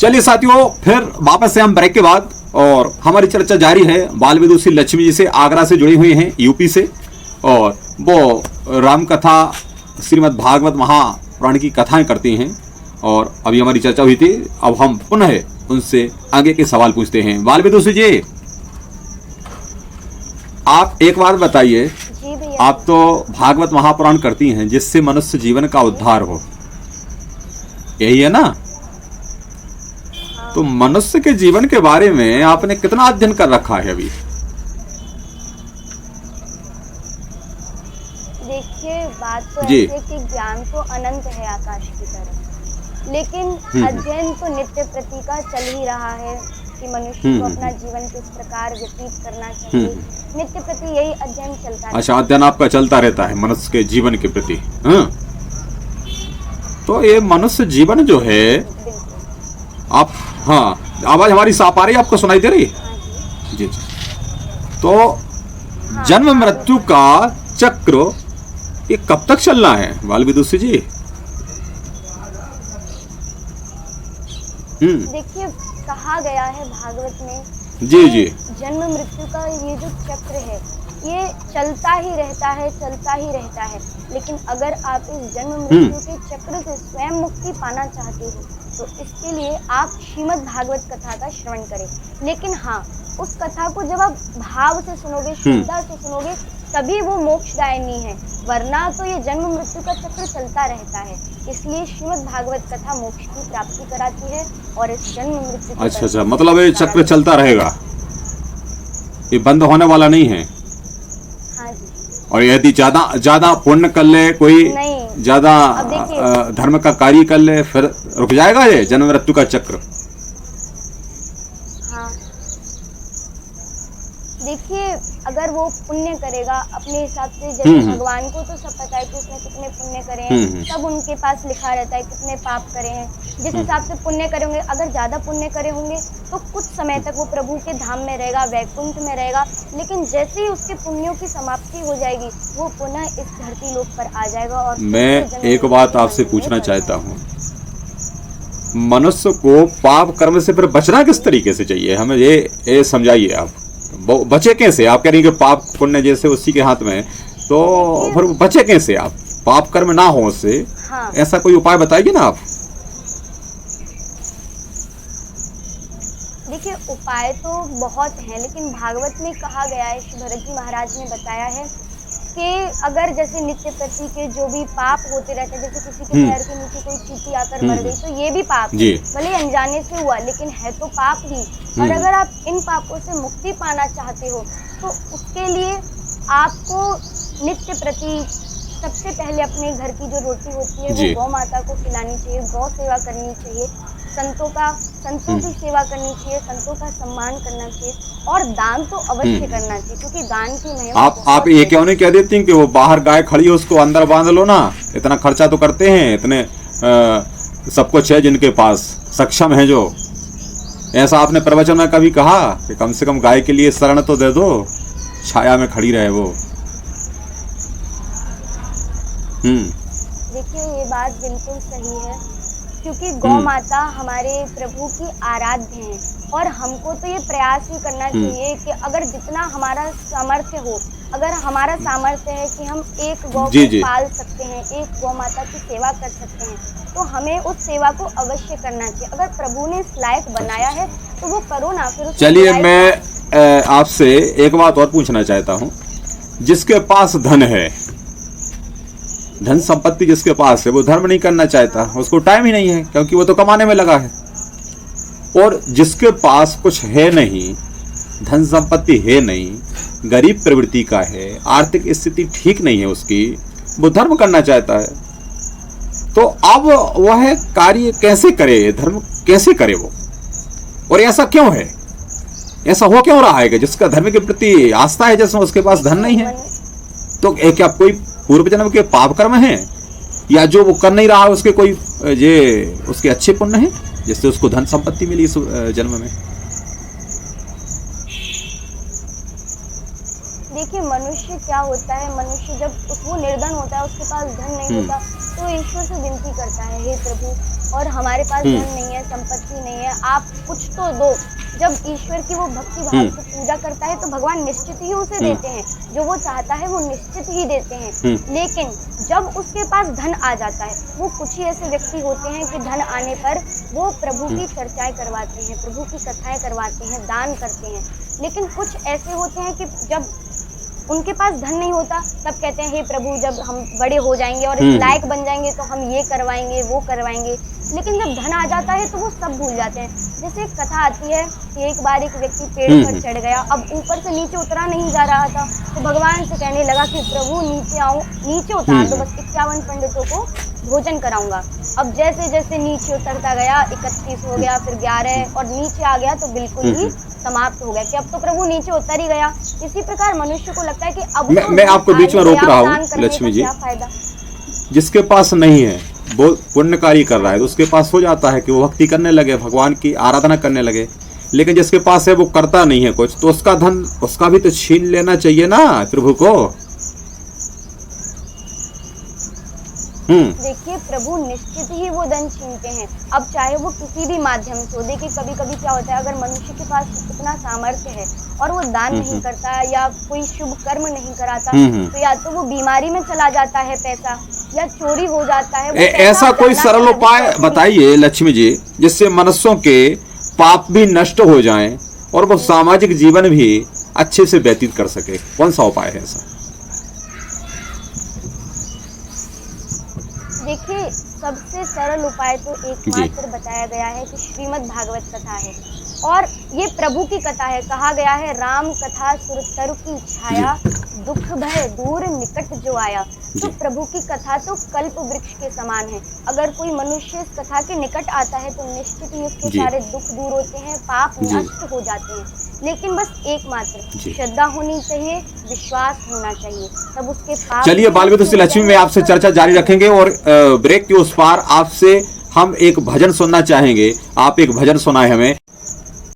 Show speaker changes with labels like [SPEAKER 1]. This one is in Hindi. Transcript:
[SPEAKER 1] चलिए साथियों, फिर वापस से हम ब्रेक के बाद और हमारी चर्चा जारी है। बाल विदुषी लक्ष्मी जी से, आगरा से जुड़ी हुई हैं, यूपी से, और वो राम कथा, श्रीमद् भागवत महापुराण की कथाएं करती हैं। और अभी हमारी चर्चा हुई थी, अब हम पुनः उनसे आगे के सवाल पूछते हैं। बाल विदुषी जी, आप एक बात बताइए, आप तो भागवत महापुराण करती हैं जिससे मनुष्य जीवन का उद्धार हो, यही है ना? तो मनुष्य के जीवन के बारे में आपने कितना अध्ययन कर रखा है अभी?
[SPEAKER 2] देखिए, बात तो ऐसी है कि ज्ञान तो अनंत है आकाश की तरह, लेकिन अध्ययन तो नित्य प्रति का चल ही रहा है कि मनुष्य को अपना जीवन किस प्रकार व्यतीत करना चाहिए। नित्य प्रति यही अध्ययन चलता है।
[SPEAKER 1] अच्छा, अध्ययन आपका चलता रहता है मनुष्य के जीवन के प्रति। तो ये मनुष्य जीवन जो है, आप, हाँ, आवाज हमारी साफ आ रही है, आपको सुनाई दे रही है? जी जी। तो जन्म मृत्यु का चक्र ये कब तक चलना है बाल विदुषी जी?
[SPEAKER 2] देखिए, कहा गया है भागवत में,
[SPEAKER 1] जी जी,
[SPEAKER 2] जन्म मृत्यु का ये जो चक्र है ये चलता ही रहता है, चलता ही रहता है। लेकिन अगर आप इस जन्म मृत्यु के चक्र से स्वयं मुक्ति पाना चाहते हो तो इसके लिए आप श्रीमद् भागवत कथा का श्रवण करें। लेकिन हाँ, उस कथा को जब आप भाव से सुनोगे, श्रद्धा से सुनोगे, तभी वो मोक्षदायिनी है, वरना तो ये जन्म मृत्यु का चक्र चलता रहता है। इसलिए श्रीमद् भागवत कथा मोक्ष की प्राप्ति कराती है और इस जन्म मृत्यु को
[SPEAKER 1] अच्छा, मतलब ये चक्र चलता रहेगा, ये बंद होने वाला नहीं है।
[SPEAKER 2] हाँ जी।
[SPEAKER 1] और यदि ज्यादा पुण्य कर ले, कोई ज्यादा धर्म का कार्य कर ले, फिर रुक जाएगा ये जन्म मृत्यु का चक्र?
[SPEAKER 2] देखिए, अगर वो पुण्य करेगा अपने हिसाब से, जैसे भगवान को तो सब पता है कि उसने कितने पुण्य करे हैं, सब उनके पास लिखा रहता है कितने पाप करे हैं। जिस हिसाब से पुण्य करेंगे, अगर ज्यादा पुण्य करे होंगे तो कुछ समय तक वो प्रभु के धाम में रहेगा, वैकुंठ में रहेगा। लेकिन जैसे ही उसके पुण्यों की समाप्ति हो जाएगी, वो पुनः इस धरती लोक पर आ जाएगा। और
[SPEAKER 1] मैं एक बात आपसे पूछना चाहता हूँ, मनुष्य को पाप कर्म से फिर बचना किस तरीके से चाहिए? हमें ये समझाइए आप, बचे कैसे? आप कह रही कि पाप पुण्य जैसे उसी के हाथ में, तो फिर बचे कैसे आप, पाप कर्म ना हो उससे? हाँ। ऐसा कोई उपाय बताइए ना आप।
[SPEAKER 2] देखिए, उपाय तो बहुत हैं, लेकिन भागवत में कहा गया है, श्री भरत जी महाराज ने बताया है कि अगर जैसे नित्य प्रति के जो भी पाप होते रहते हैं, जैसे किसी के पैर के नीचे कोई चींटी आकर मर गई, तो ये भी पाप है, भले अनजाने से हुआ लेकिन है तो पाप ही। और अगर आप इन पापों से मुक्ति पाना चाहते हो तो उसके लिए आपको नित्य प्रति सबसे पहले अपने घर की जो रोटी होती है वो गौ माता को खिलानी चाहिए, गौ सेवा करनी चाहिए, संतों की सेवा करनी चाहिए, संतों का सम्मान करना चाहिए, और दान तो अवश्य करना चाहिए, क्योंकि दान की महिमा।
[SPEAKER 1] आप ये क्यों नहीं कह देती कि वो बाहर गाय खड़ी है उसको अंदर बांध लो ना? इतना खर्चा तो करते हैं, इतने सब कुछ है जिनके पास सक्षम है जो। ऐसा आपने प्रवचन में कभी कहा कि कम से कम गाय के लिए शरण तो दे दो, छाया में खड़ी रहे वो?
[SPEAKER 2] देखिए, ये बात बिल्कुल सही है, क्योंकि गौ माता हमारे प्रभु की आराध्य हैं। और हमको तो ये प्रयास ही करना चाहिए कि अगर जितना हमारा सामर्थ्य हो, अगर हमारा सामर्थ्य है कि हम एक गौ को पाल सकते हैं, एक गौ माता की सेवा कर सकते हैं, तो हमें उस सेवा को अवश्य करना चाहिए। अगर प्रभु ने इस लायक बनाया है तो वो करो ना। फिर
[SPEAKER 1] चलिए, मैं आपसे एक बात और पूछना चाहता हूँ। जिसके पास धन है, धन संपत्ति जिसके पास है, वो धर्म नहीं करना चाहता, उसको टाइम ही नहीं है, क्योंकि वो तो कमाने में लगा है। और जिसके पास कुछ है नहीं, धन संपत्ति है नहीं, गरीब प्रवृत्ति का है, आर्थिक स्थिति ठीक नहीं है उसकी, वो धर्म करना चाहता है, तो अब वह कार्य कैसे करे, धर्म कैसे करे वो? और ऐसा क्यों है, ऐसा हो क्यों रहा है कि जिसका धर्म के प्रति आस्था है, जैसे उसके पास धन नहीं है? तो क्या कोई पूर्व जन्म के पाप कर्म हैं, या जो वो कर नहीं रहा है उसके कोई उसके अच्छे पुण्य हैं जिससे उसको धन संपत्ति मिली इस जन्म में?
[SPEAKER 2] देखिए, मनुष्य क्या होता है, मनुष्य जब वो निर्धन होता है, उसके पास धन नहीं होता, तो ईश्वर से विनती करता है, हे प्रभु और हमारे पास धन नहीं है, संपत्ति नहीं है, आप कुछ तो दो। जब ईश्वर की वो भक्ति भाव से पूजा करता है तो भगवान निश्चित ही उसे देते हैं, जो वो चाहता है वो निश्चित ही देते हैं। लेकिन जब उसके पास धन आ जाता है, वो कुछ ही ऐसे व्यक्ति होते हैं कि धन आने पर वो प्रभु की चर्चाएं करवाते हैं, प्रभु की कथाएं करवाते हैं, दान करते हैं। लेकिन कुछ ऐसे होते हैं कि जब उनके पास धन नहीं होता तब कहते हैं हे प्रभु, जब हम बड़े हो जाएंगे और इस लायक बन जाएंगे तो हम ये करवाएंगे, वो करवाएंगे। लेकिन जब धन आ जाता है तो वो सब भूल जाते हैं। जैसे एक कथा आती है कि एक बार एक व्यक्ति पेड़ पर चढ़ गया, अब ऊपर से नीचे उतरा नहीं जा रहा था, तो भगवान से कहने लगा कि प्रभु नीचे उतार दो, बस 51 पंडितों को भोजन कराऊंगा। अब जैसे जैसे नीचे उतरता गया 31 हो गया, फिर 11 और नीचे आ गया तो बिल्कुल ही समाप्त हो गया कि अब तो प्रभु नीचे उतर ही गया। इसी प्रकार मनुष्य को लगता है कि अब
[SPEAKER 1] मैं आपको बीच में रोक रहा हूँ लक्ष्मी जी। जिसके पास नहीं है वो पुण्य कार्य कर रहा है तो उसके पास हो जाता है कि वो भक्ति करने लगे, भगवान की आराधना करने लगे। लेकिन जिसके पास है वो करता नहीं है कुछ, तो उसका धन उसका भी तो छीन लेना चाहिए ना प्रभु को।
[SPEAKER 2] देखिए प्रभु निश्चित ही वो धन छीनते हैं, अब चाहे वो किसी भी माध्यम से हो। देखिए कभी कभी क्या होता है, अगर मनुष्य के पास इतना सामर्थ्य है और वो दान नहीं करता या कोई शुभ कर्म नहीं कराता, तो या तो वो बीमारी में चला जाता है पैसा, या चोरी हो जाता है।
[SPEAKER 1] ऐसा कोई सरल उपाय बताइए लक्ष्मी जी जिससे मनुष्यों के पाप भी नष्ट हो जाएं और वो सामाजिक जीवन भी अच्छे से व्यतीत कर सके। कौन सा उपाय है ऐसा?
[SPEAKER 2] देखिए सबसे सरल उपाय तो एकमात्र बताया गया है कि श्रीमद् भागवत कथा है, और ये प्रभु की कथा है। कहा गया है राम कथा सुरतरु की छाया, दुख भय दूर निकट जो आया। तो प्रभु की कथा तो कल्प वृक्ष के समान है। अगर कोई मनुष्य इस कथा के निकट आता है तो निश्चित ही उसके सारे दुख दूर होते हैं, पाप नष्ट हो जाते हैं। लेकिन बस एकमात्र श्रद्धा होनी चाहिए, विश्वास होना चाहिए, तब उसके पाप।
[SPEAKER 1] चलिए बाल विदुषी लक्ष्मी में आपसे चर्चा जारी रखेंगे और ब्रेक के उस पार आपसे हम एक भजन सुनना चाहेंगे। आप एक भजन सुनाए हमें।